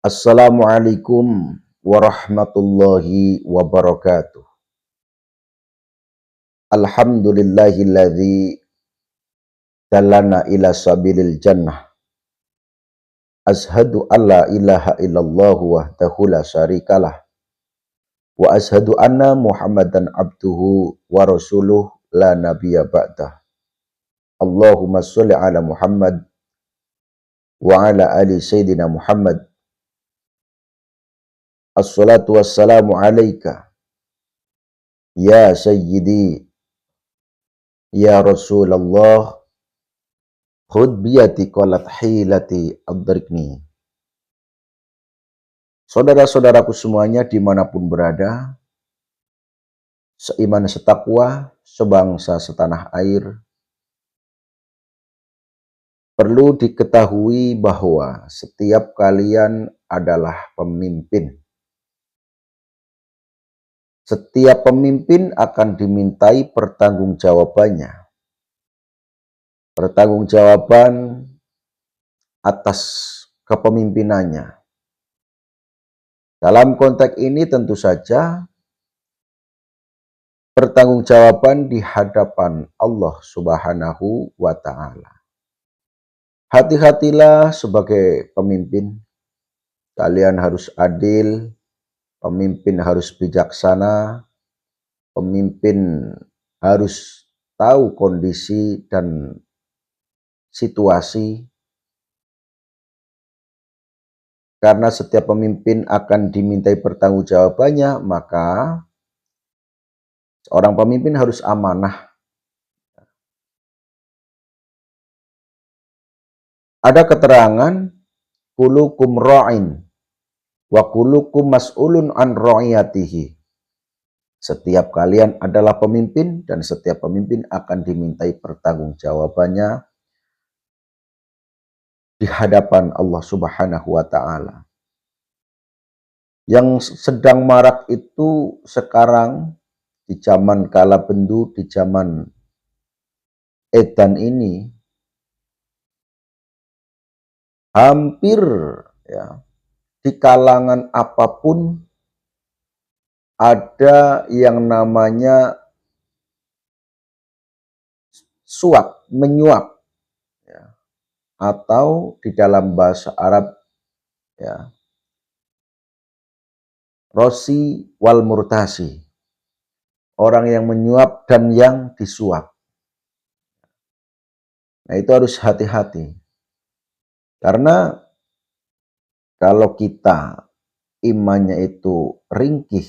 Assalamualaikum warahmatullahi wabarakatuh. Alhamdulillahilladzi dallana ila sabilil jannah. Ashhadu alla ilaha illallah wahdahu la syarikalah. Wa ashhadu anna Muhammadan abduhu wa rasuluh la nabiyya ba'dah. Allahumma sholli ala Muhammad wa ala ali sayyidina Muhammad. Assalatu wassalamu alaika ya sayyidi ya Rasulullah, khud biyati qalat hilati adrikni. Saudara-saudaraku semuanya dimanapun berada, seiman setakwa, sebangsa setanah air, perlu diketahui bahwa setiap kalian adalah pemimpin. Setiap pemimpin akan dimintai pertanggungjawabannya. Pertanggungjawaban atas kepemimpinannya. Dalam konteks ini tentu saja pertanggungjawaban di hadapan Allah Subhanahu wa Ta'ala. Hati-hatilah sebagai pemimpin. Kalian harus adil, pemimpin harus bijaksana, pemimpin harus tahu kondisi dan situasi. Karena setiap pemimpin akan dimintai pertanggungjawabannya, maka seorang pemimpin harus amanah. Ada keterangan, kulukum ra'in wa kulukum mas'ulun an ra'iyatihi. Setiap kalian adalah pemimpin dan setiap pemimpin akan dimintai pertanggungjawabannya di hadapan Allah Subhanahu wa Ta'ala. Yang sedang marak itu sekarang di zaman kala bendu, di zaman edan ini, hampir ya, di kalangan apapun ada yang namanya suap, menyuap, ya, atau di dalam bahasa Arab ya, rosi wal murtasi, orang yang menyuap dan yang disuap. Nah, itu harus hati-hati. Karena kalau kita imannya itu ringkih,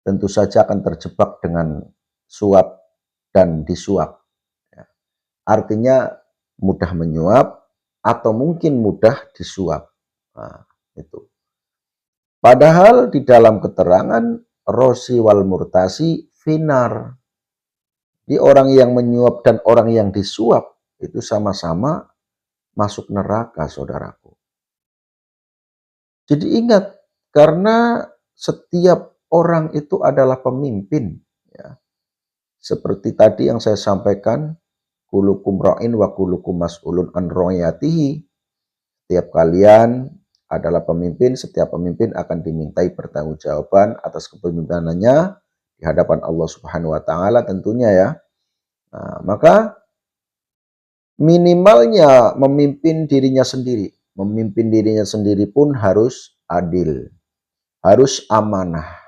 tentu saja akan terjebak dengan suap dan disuap. Artinya mudah menyuap atau mungkin mudah disuap. Nah, itu. Padahal di dalam keterangan rosi wal murtasi finar. Di orang yang menyuap dan orang yang disuap itu sama-sama masuk neraka, saudaraku. Jadi ingat, karena setiap orang itu adalah pemimpin. Ya. Seperti tadi yang saya sampaikan, kulukum ra'in wa kulukum mas'ulun an ra'iyatihi. Setiap kalian adalah pemimpin, setiap pemimpin akan dimintai pertanggungjawaban atas kepemimpinannya di hadapan Allah Subhanahu wa Ta'ala tentunya ya. Nah, maka minimalnya memimpin dirinya sendiri. Memimpin dirinya sendiri pun harus adil, harus amanah.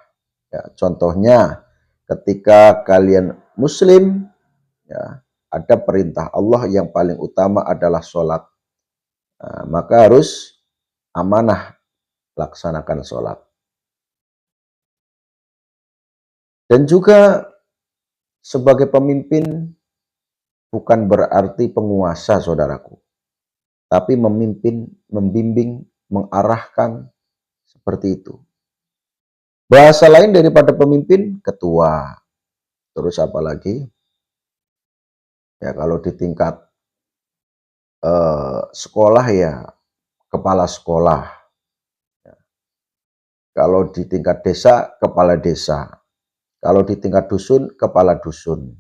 Ya, contohnya ketika kalian muslim, ya, ada perintah Allah yang paling utama adalah sholat. Nah, maka harus amanah laksanakan sholat. Dan juga sebagai pemimpin bukan berarti penguasa, saudaraku. Tapi memimpin, membimbing, mengarahkan, seperti itu. Bahasa lain daripada pemimpin, ketua. Terus apa lagi? Ya kalau di tingkat sekolah ya kepala sekolah. Ya. Kalau di tingkat desa, kepala desa. Kalau di tingkat dusun, kepala dusun.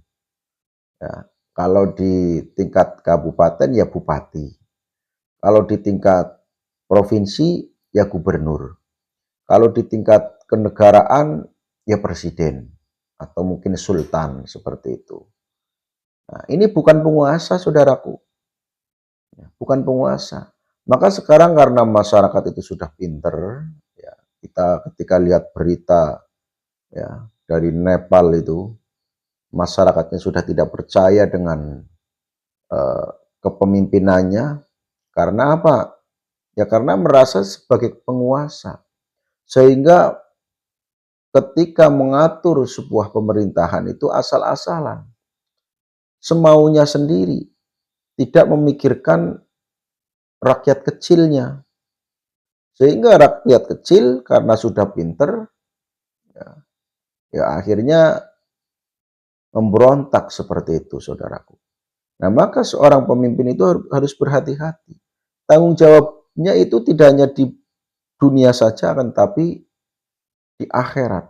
Ya. Kalau di tingkat kabupaten, ya bupati. Kalau di tingkat provinsi, ya gubernur. Kalau di tingkat kenegaraan, ya presiden. Atau mungkin sultan, seperti itu. Nah, ini bukan penguasa, saudaraku. Ya, bukan penguasa. Maka sekarang karena masyarakat itu sudah pinter, ya, kita ketika lihat berita ya dari Nepal itu, masyarakatnya sudah tidak percaya dengan eh, kepemimpinannya. Karena apa? Ya karena merasa sebagai penguasa. Sehingga ketika mengatur sebuah pemerintahan itu asal-asalan, semaunya sendiri, tidak memikirkan rakyat kecilnya. Sehingga rakyat kecil karena sudah pinter, ya, ya akhirnya memberontak seperti itu, saudaraku. Nah, maka seorang pemimpin itu harus berhati-hati. Tanggung jawabnya itu tidak hanya di dunia saja, akan tapi di akhirat.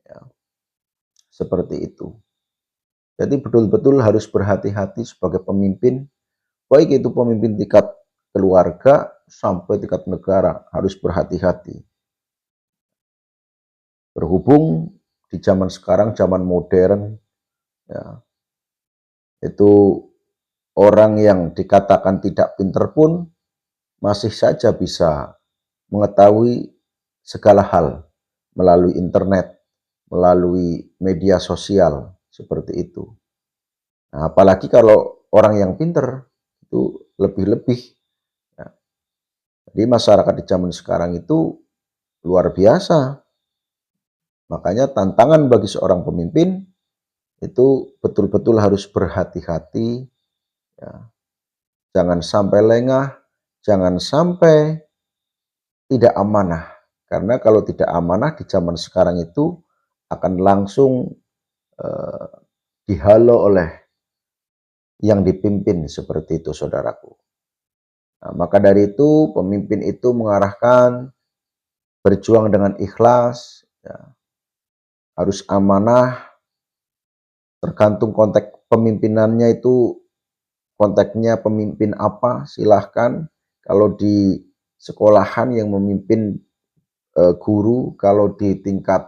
Ya, seperti itu. Jadi betul-betul harus berhati-hati sebagai pemimpin, baik itu pemimpin tingkat keluarga sampai tingkat negara, harus berhati-hati. Berhubung di zaman sekarang, zaman modern, ya, itu orang yang dikatakan tidak pinter pun masih saja bisa mengetahui segala hal melalui internet, melalui media sosial, seperti itu. Nah, apalagi kalau orang yang pinter itu lebih-lebih. Ya. Jadi masyarakat di zaman sekarang itu luar biasa. Makanya tantangan bagi seorang pemimpin itu betul-betul harus berhati-hati. Ya. Jangan sampai lengah, jangan sampai tidak amanah. Karena kalau tidak amanah di zaman sekarang itu akan langsung eh, dihalau oleh yang dipimpin, seperti itu, saudaraku. Nah, maka dari itu pemimpin itu mengarahkan berjuang dengan ikhlas, ya, harus amanah, tergantung konteks pemimpinannya itu, konteksnya pemimpin apa, silahkan. Kalau di sekolahan yang memimpin guru, kalau di tingkat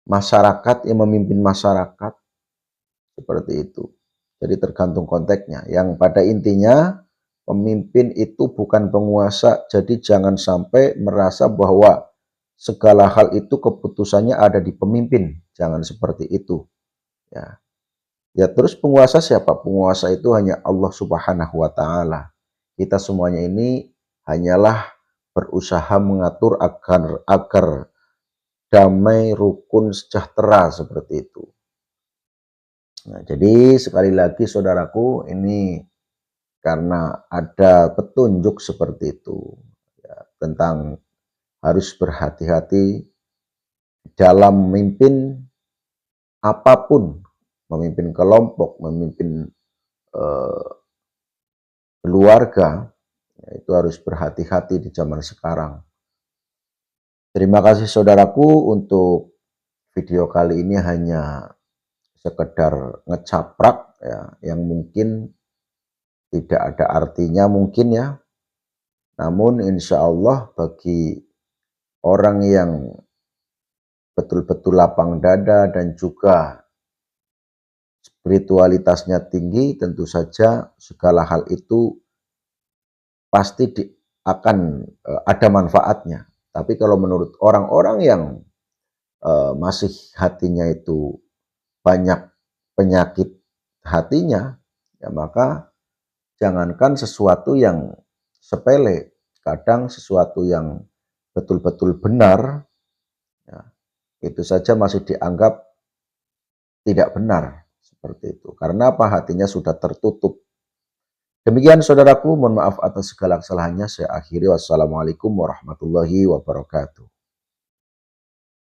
masyarakat yang memimpin masyarakat, seperti itu. Jadi tergantung konteksnya. Yang pada intinya pemimpin itu bukan penguasa, jadi jangan sampai merasa bahwa segala hal itu keputusannya ada di pemimpin. Jangan seperti itu. Ya. Ya terus penguasa siapa? Penguasa itu hanya Allah Subhanahu wa taala. Kita semuanya ini hanyalah berusaha mengatur agar damai, rukun, sejahtera, seperti itu. Nah, jadi sekali lagi saudaraku, ini karena ada petunjuk seperti itu ya, tentang harus berhati-hati dalam memimpin apapun, memimpin kelompok, memimpin eh, keluarga, ya, itu harus berhati-hati di zaman sekarang. Terima kasih saudaraku, untuk video kali ini hanya sekedar ngecaprak ya, yang mungkin tidak ada artinya mungkin ya. Namun insya Allah bagi orang yang betul-betul lapang dada dan juga spiritualitasnya tinggi, tentu saja segala hal itu pasti akan ada manfaatnya. Tapi kalau menurut orang-orang yang masih hatinya itu banyak penyakit hatinya, ya maka jangankan sesuatu yang sepele, kadang sesuatu yang betul-betul benar, ya, itu saja masih dianggap tidak benar, seperti itu. Karena apa? Hatinya sudah tertutup. Demikian saudaraku, mohon maaf atas segala kesalahannya. Saya akhiri. Wassalamualaikum warahmatullahi wabarakatuh.